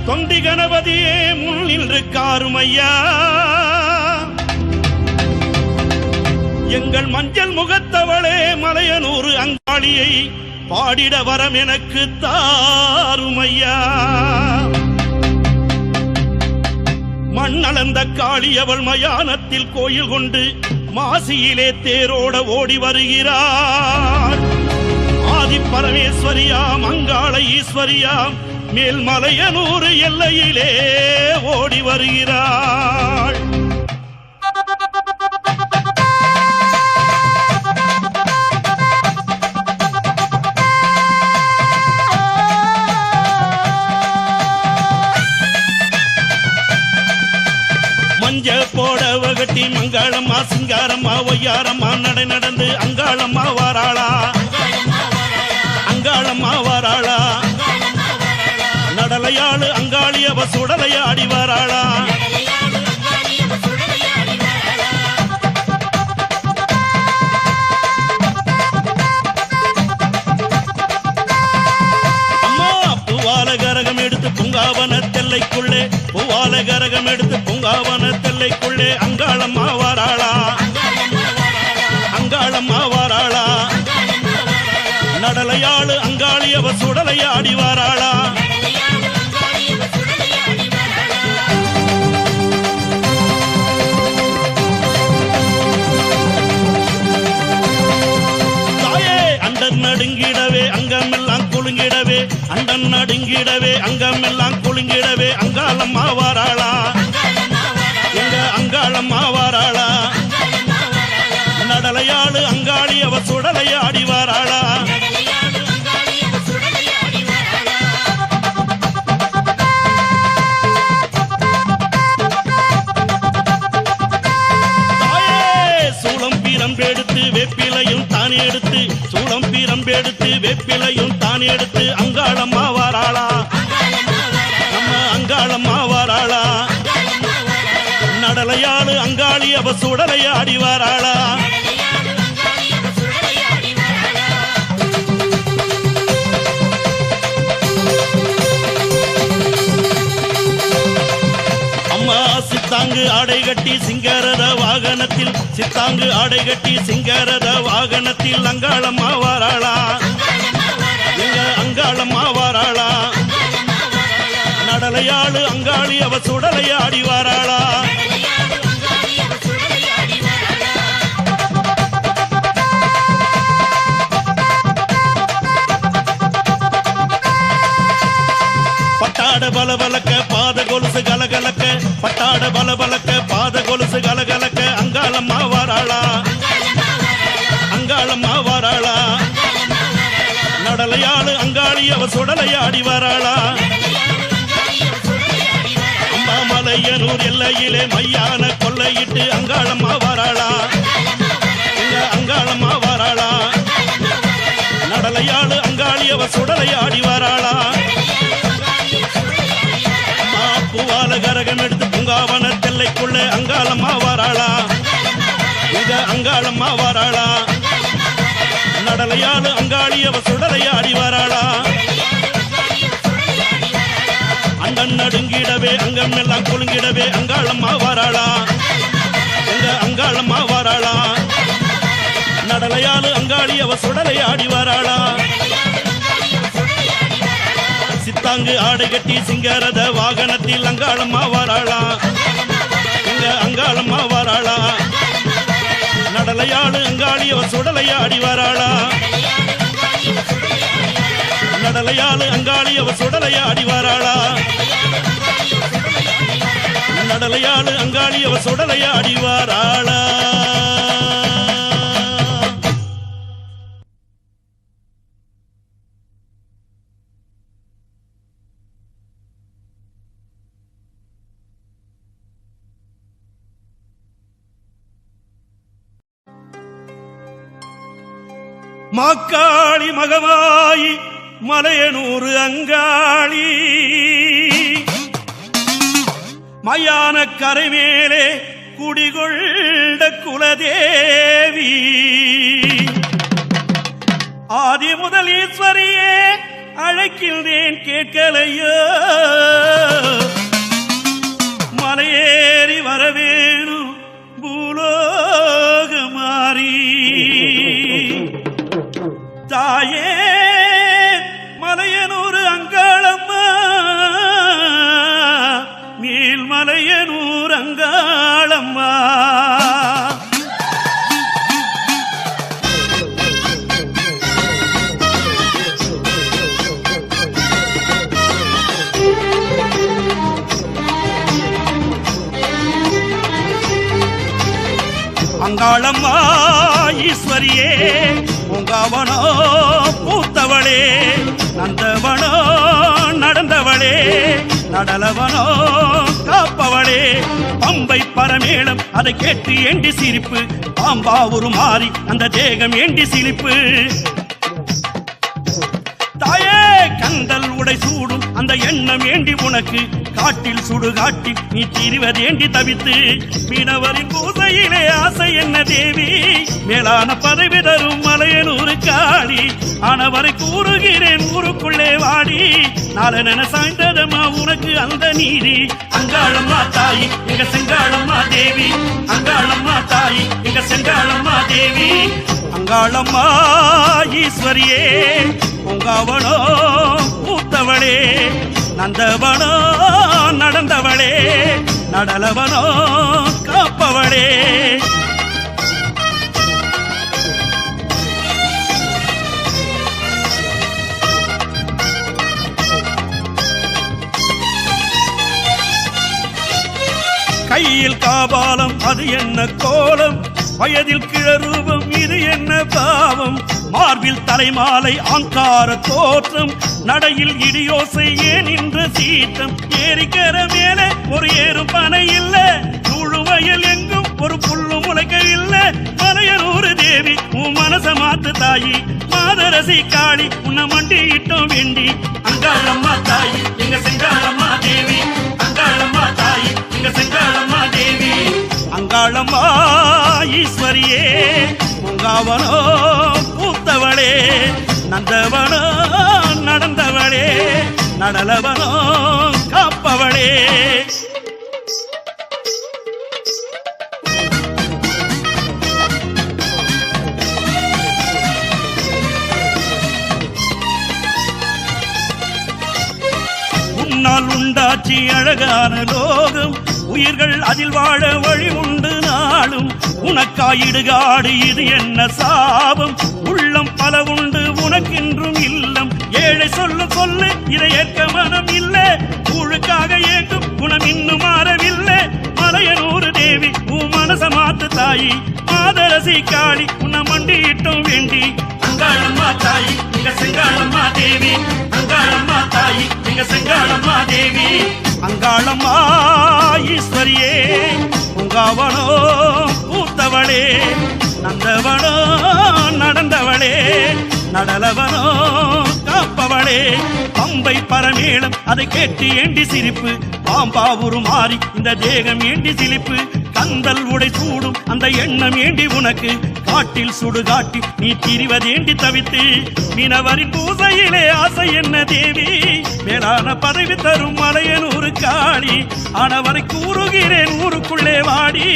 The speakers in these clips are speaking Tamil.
தொண்டி கணபதியே முன் நின்று காருமையா. எங்கள் மஞ்சள் முகத்தவளே மலையனூர் அங்காளியை பாடிட வரம் எனக்கு தாருமையா. மண்ணளந்த காளி அவள் மயானத்தில் கோயில் கொண்டு மாசியிலே தேரோட ஓடி வருகிறார். ஆதி பரமேஸ்வரியாம் அங்காள ஈஸ்வரியாம் மேல்மலையனூர் எல்லையிலே ஓடி வருகிறாள். மஞ்சள் போடவ கட்டி மங்களம்மா சிங்காரம்மா ஒய்யாரம்மா நடை நடந்து அங்காளம்மா வாராளா. அங்காளம்மா வாராளா. நடலையாளு அங்காளி அவ சுடலையாடி வாராளா. அம்மா பூவால கரகம் எடுத்து பூங்காவன தெல்லைக்குள்ளே பூவால கரகம் எடுத்து பூங்காவன தெல்லைக்குள்ளே அங்காளம்மா வாராளா. அங்காளம்மா வாராளா. நடலையாளு அங்காளி அவ சுடலையாடி வாராளா. தாயே அண்டன் நடுங்கிடவே அங்கமெல்லாம் குலுங்கிடவே அண்டன் நடுங்கிடவே அங்கமெல்லாம் குலுங்கிடவே அங்காளம்மா வாராளா. எங்க அங்காளம்மா வாராளா. நடலையாளு அங்காளி அவ சுடலையாடி வாராளா. சூளம் பீரம்பெடுத்து வெப்பிலையும் தான் எடுத்து சூளம் பீரம்பெடுத்து வெப்பிலையும் தான் எடுத்து அங்காளம்மா வாராளா. நம்ம அங்காளம்மா வாராளா. நடலையாளு அங்காளி அவ சுடலையாடி வாராளா. அம்மா சித்தாங்கு ஆடை கட்டி சிங்காரத வாகனத்தில் சித்தாங்கு ஆடை கட்டி சிங்காரத வாகனத்தில் அங்காளம்மா வாராளா. எங்க அங்காளம்மா வாராளா. நடலையாளு அங்காளி அவ சுடலையாடி வாராளா. பட்டாட பலபலக்க பாத கொலுசு கலகலக்க பட்டாட பலபலக்க பாத கொலுசு கலகலக்க அங்காளம்மா வாராளா. அங்காளம்மா வாராளா. நடலையாளு அங்காளி அவ சுடலையாடி வாராளா. அம்மா மலையனூர் எல்லையிலே மையான கொள்ளையிட்டு அங்காளம்மா வாராளா. எங்க அங்காளம்மா வாராளா. நடலையாளு அங்காளி அவ சுடலையாடி வாராளா. பூவால கரகம் எடுத்து பூங்காவன தெல்லைக்குள்ள அங்காளம்மா வாராளா. இங்க அங்காளம்மா வாராளா. நடலையாளு அங்காளி அவ சுடலையாடி வாராளா. அண்டன் நடுங்கிடவே அங்கம் எல்லாம் குலுங்கிடவே அங்காளம்மா வாராளா. எங்க அங்காளம்மா வாராளா. நடலையாளு அங்காளி அவ சுடலையாடி வாராளா. சித்தாங்கு ஆடை கட்டி சிங்காரத வாகனத்தில் அங்காளம்மா வாராளா. எங்க அங்காளம்மா வாராளா. நடலையாளு அங்காளி அவ சுடலையாடி வாராளா. நடலையாளு அங்காளி அவ சுடலையாடி வாராளா. நடலையாளு அங்காளி அவ சுடலையாடி வாராளா. மாக்காளி மகமாயி மலையனூர் அங்காளி மயான கரை மேலே குடிகொண்ட குலதேவி ஆதி முதல் ஈஸ்வரியே அழைக்கின்றேன் கேட்கலையோ. அங்காளம்மா. அங்காளம்மா ஈஸ்வரியே உங்காவனோ பூத்தவளே, நந்தவனோ நடந்தவளே, நடலவனோ காப்பவளே. பம்பை பரமேளம் அதை கேட்டு ஏண்டி சிரிப்பு, பாம்பா ஒரு மாறி அந்த தேகம் ஏண்டி சிரிப்பு. தாயே கந்தல் உடை சூடும் அந்த எண்ணம் ஏண்டி உனக்கு, காட்டில் சுடு காட்டி நீ திரிவதேண்டி தவித்து. மீனவரின் பூசையிலே ஆசை என்ன தேவி, மேலான பதவி தரும் மலையனூரு காளி. ஆனவரை கூறுகிறேன் ஊருக்குள்ளே வாடி, நாளென சாய்ந்ததம்மா உனக்கு அந்த நீதி. அங்காளம்மா தாயி எங்க செங்காளம்மா தேவி, அங்காளம்மா தாயி எங்க செங்காளம்மா தேவி. அங்காளம்மா ஈஸ்வரியே உங்காவனோ பூத்தவளே, நந்தவனோ நடந்தவளே, நடலவனோ காப்பவளே. கையில் காபாலம் அது என்ன கோலம், வயதில் கிழரூபம் இது என்ன பாவம். மார்பில் தலைமாலை ஆங்கார தோற்றம், நடையில் இடியோசை ஏன் என்ற சீற்றம். ஏரிக்கர மேலே ஒரு ஏறும் பனை இல்ல, நூழுவயல் எங்கும் ஒரு புல்லு முளைக்கவில்லை. மலையனூரு தேவி உன் மனச மாத்து தாயி, மாதரசி காளி உன்னை மண்டியிட்டோம் வேண்டி. அங்காளம்மா தாயி எங்க செங்காளம்மா தேவி, அங்காளம்மா தாயி எங்க செங்காளம்மா தேவி. அங்காளம்மா ஈஸ்வரியே உங்காவனோ பூத்தவளே, நந்தவனோ நடந்தவளே, நடலவனோ காப்பவளே. உன்னால் உண்டாச்சி அழகான லோகம், உயிர்கள் அதில் வாழ வழி உண்டு நாளும். உனக்காயிடுகாடு இது என்ன சாபம், உள்ளம் பல உண்டு உனக்கென்றும் இல்லம். ஏழை சொல்லும் சொல்லு இதை ஏற்க மனம் இல்லை, ஊழுக்காக ஏங்கும் குணம் இன்னும் மாறவில்லை. மலையனூரு தேவி உன் மனச மாத்து தாயி, மாதரசி காளி உன்னை மண்டியிட்டோம் வேண்டி. அங்காளம்மா தாயி எங்க செங்காளம்மா தேவி, அங்காளம்மா தாயி எங்க செங்காளம்மா தேவி. அங்காளம்மா ஈஸ்வரியே உங்காவனோ பூத்தவளே, நந்தவனோ நடந்தவளே, நடலவனோ காப்பவளே. பம்பை பரமேளம் அதை கேட்டு ஏண்டி சிரிப்பு, பாம்பா ஒரு மாறி இந்த தேகம் ஏண்டி சிலிப்பு. கந்தல் உடை சூடும் அந்த எண்ணம் ஏண்டி உனக்கு, காட்டில் சுடு காட்டி நீ திரிவதேண்டி தவித்து. மீனவரின் பூசையிலே ஆசை என்ன தேவி, மேலான பதவி தரும் மலையனூரு காளி. ஆனவரை கூறுகிறேன் ஊருக்குள்ளே வாடி,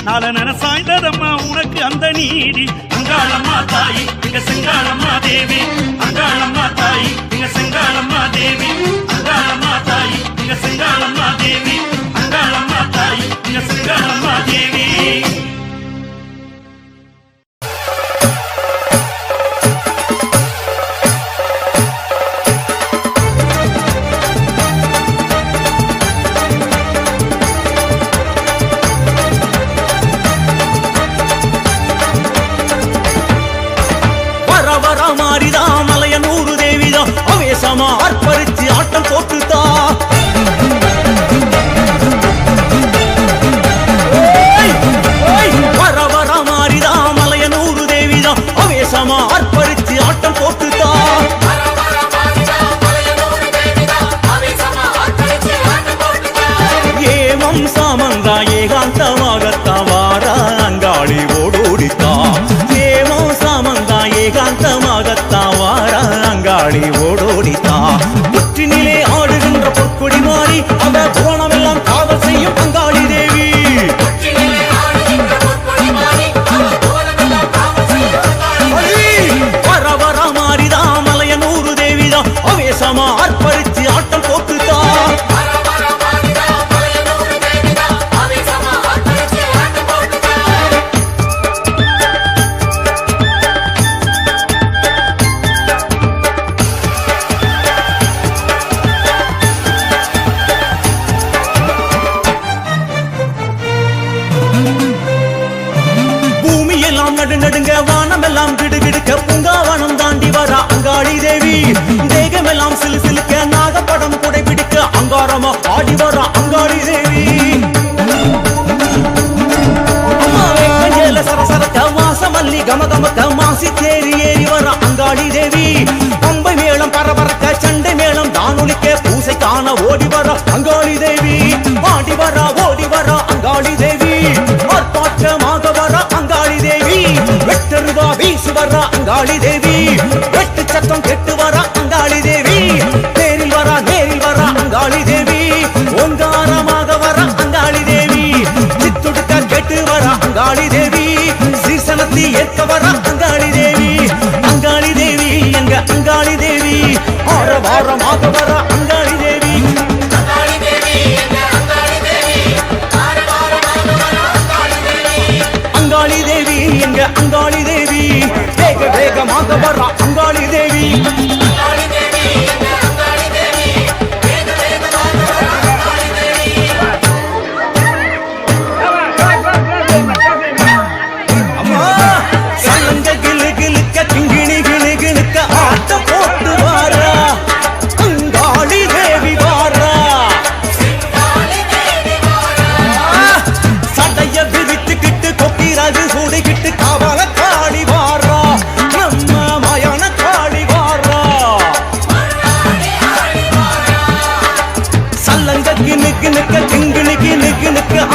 நாளென சாய்ந்ததம்மா உனக்கு அந்த நீதி. அங்காளம்மா தாயி எங்க செங்காளம்மா தேவி, அங்காளம்மா தாயி எங்க செங்காளம்மா தேவி, அங்காளம்மா தாயி எங்க செங்காளம்மா தேவி, அங்காளம்மா தாயி எங்க செங்காளம்மா தேவி. மலையனூரு தேவிதான் அவேசமா அர்ப்பரிச்சு ஆட்டம் போட்டுதா. வர வர மாறிதா மலையனூரு தேவிதான் அவேசமா அர்ப்பரிச்சு ஆட்டம் போட்டுதா. ஏமம் சாமந்தா ஏகாந்தமாகத்தா வாரா அங்காளி ஓடோடித்தா. ஏமம் சாமந்தா ஏகாந்தமாகத்தா வாரா அங்காளி ஓடோடித்தா. புற்றினிலே ஆடுகின்ற பொற்கொடி மாறி அவ கோணமெல்லாம் காவல் செய்யும் அங்காளி தேவி. வர வர மாறிதா மலையனூரு தேவிதான் அவேசமா அர்ப்பரிச்சு ஆட்டம் போட்டுதா. தேகமெல்லாம் கிடுகிடுக்க பூங்காவனம் தாண்டி வர அங்காளி தேவி தேகமெல்லாம் சிலு சிலுக்க நாகப்படம் குடை பிடிக்க அங்காரமா ஆடி வர அங்காளி தேவி சரசரக்க வாசமல்லி கமகமக்க மாசி தேரி ஏறி வர அங்காளி தேவி பம்பை மேளம் பரபரக்க சண்டை மேளம் தானொலிக்க பூசை காண ஓடி வர அங்காளி தேவி ஆடி வர ஓடி வர அங்காளி தேவி ஆர்ப்பாட்டமாக வர அங்காளி தேவி வெட்டருவா வீசு வர அங்காளி தேவி வெட்டு சத்தம் கெட்டு வர அங்காளி தேவி நேரில் வர அங்காளி தேவி ஓங்காரமாக வர அங்காளி தேவி சித்துடுக்க கெட்டு வர அங்காளி தேவி சீசனத்தை ஏற்க வர அங்காளி தேவி எங்க அங்காளி தேவி ஆரவாரமாக வர அங்காளி தேவி அங்காளி தேவி எங்க அங்காளி தேவி வேக வேகமாக வர அங்காளி தேவி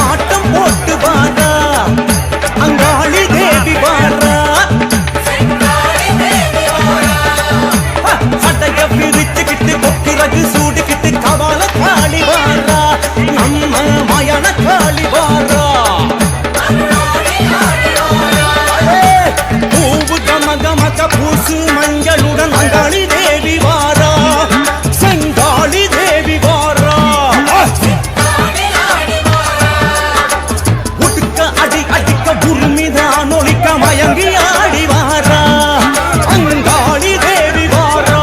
ஆட்டம் போட்டு வாரா அங்காளி தேவி வாரா சட்டைய பிரிச்சுக்கிட்டு கொக்கிரகு சூடுகிட்டு கவால காளி வாரா நம்ம மயான காளி வாரா பூவு கமகமக பூசு மஞ்சளுடன் அங்காளி தேவி வாரா செங்காளி தேவி வாரா உருமிதான் ஒழிக்க மயங்கி ஆடி வாரா அங்காளி தேவி வாரா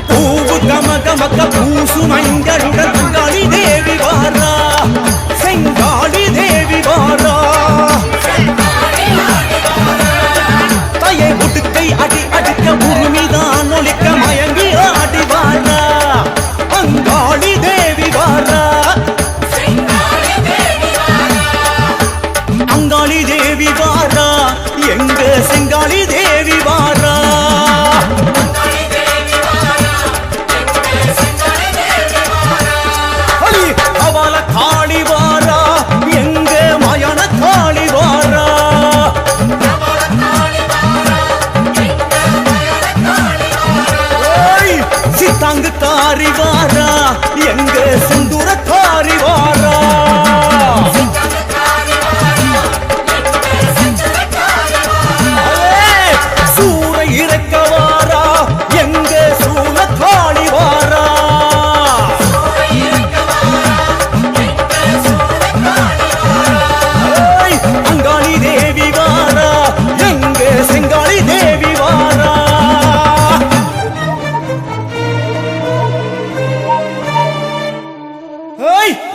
பூவு கமகமக்க பூசு மஞ்சளுடன் அங்காளி தேவி வாரா செங்காளி தேவி வாரா தையை உடுக்கை அடி அடிக்க உருமிதான் ஒழிக்க மயங்கி ஆடி வாரா அங்காளி தேவி வாரா அங்காளி தேவி வாரா எங்க செங்காளி தேவி வாரா அவள காளி வாரா எங்க மயான காளி வாரா சித்தாங்கு காரி வாரா எங்க சிந்துர காரி வாரா இறக்கவாரா எங்க சூழ காளி வாரா அங்காளி தேவி வாரா எங்க செங்காளி தேவி வாரா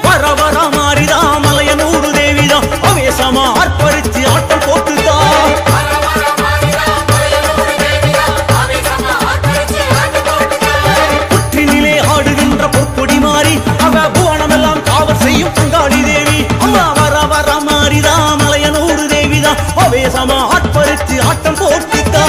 வர வர மாறிதா மலையனூரு தேவிதான் அவேசமா ஆர்ப்பரிச்சு ஆட்டம் போட்டுதா பொற்கொடி மாறி அவ புவனமெல்லாம் காவல் செய்யும் அங்காளி தேவி அம்மா வர வர மாறிதா மலையனூரு தேவிதா அவேசமா ஆட்பரிச்சு ஆட்டம் போட்டுதா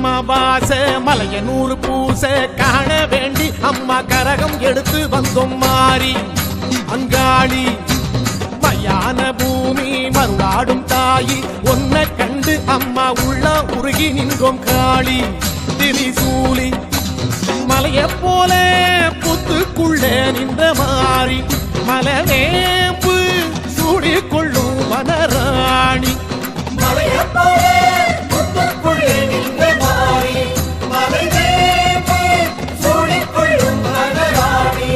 அமாவாச மலையனூர் பூச காண வேண்டி அம்மா கரகம் எடுத்து வந்தோம் மாறி அங்காளி மயான பூமி மருளாடும் தாயி ஒன்ன கண்டு அம்மா உள்ள உருகி நின்றோம் காளி திரிசூலி மலைய போல புத்துக்குள்ளே நின்ற மாறி மலவேம்பு சூடிக்கொள்ளும் வனராணி மலைய போல புத்துக்குள்ளே நின்ற மாறி மலைவேம்பு சூடிக்கொள்ளும் வனராணி.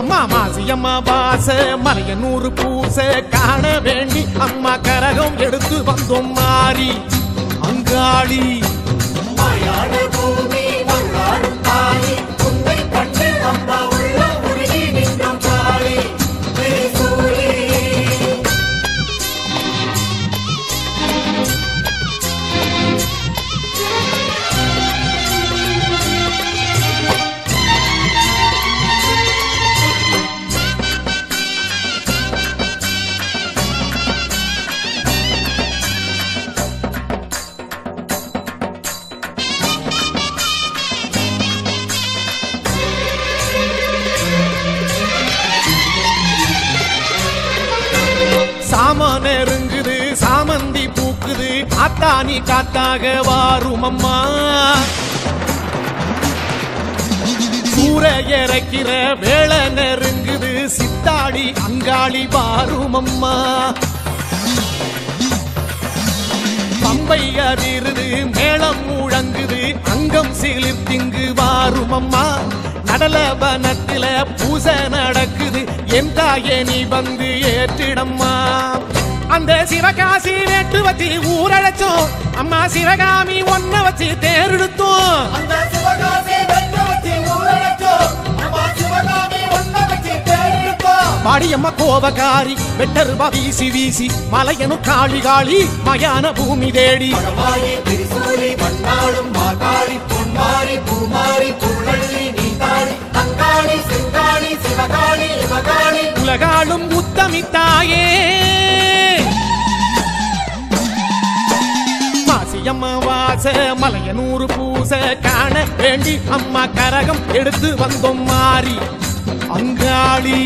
அம்மா மாசியம்மா பாச மலையனூறு பூச காண வேண்டி அம்மா கரகம் எடுத்து வந்தோம் மாறி அங்காளி மயான பூமி மங்காடும் தாயி உன்னை கண்டு அம்மா உள்ள உருகி நின்றோம் தாயி திரிசூலி. சாம நெருங்குது சாமந்தி பூக்குது காத்தானி காத்தாக வாரும் அம்மா சூற இறக்கிற வேளை நெருங்குது சித்தாடி அங்காளி வாரும் அம்மா பம்பை அதிருது மேளம் முழங்குது அங்கம் சிலிர்த்திங்கு வாரும் அம்மா நடலவனத்தில பூசை நடக்குது என் தாயே நீ வந்து ஏற்றிடம்மா அந்த சிவகாசி வேட்டு வச்சு ஊரழைச்சோம் அம்மா சிவகாமி ஒன்ன வச்சு தேரெடுத்தோம் அந்த சிவகாசி வெட்ட வச்சு ஊரழைச்சோம் அம்மா சிவகாமி ஒன்ன வச்சு தேரெடுத்தோம். பாடியம்மா கோபகாரி வெட்டருவா வீசி வீசி மலையனு காளி காளி மயான பூமி தேடி மகமாயி திரிசூலி மண்ணாளும் மாகாளி பொன்மாரி பூமாரி பூழள்ளி நீதாளி அங்காளி சிங்காளி சிவகாளி இவகாளி உலகாளும் உத்தமித்தாயே மாசியம்மா வாச மலையனூறு பூச காண வேண்டி அம்மா கரகம் எடுத்து வந்தோம் மாறி அங்காளி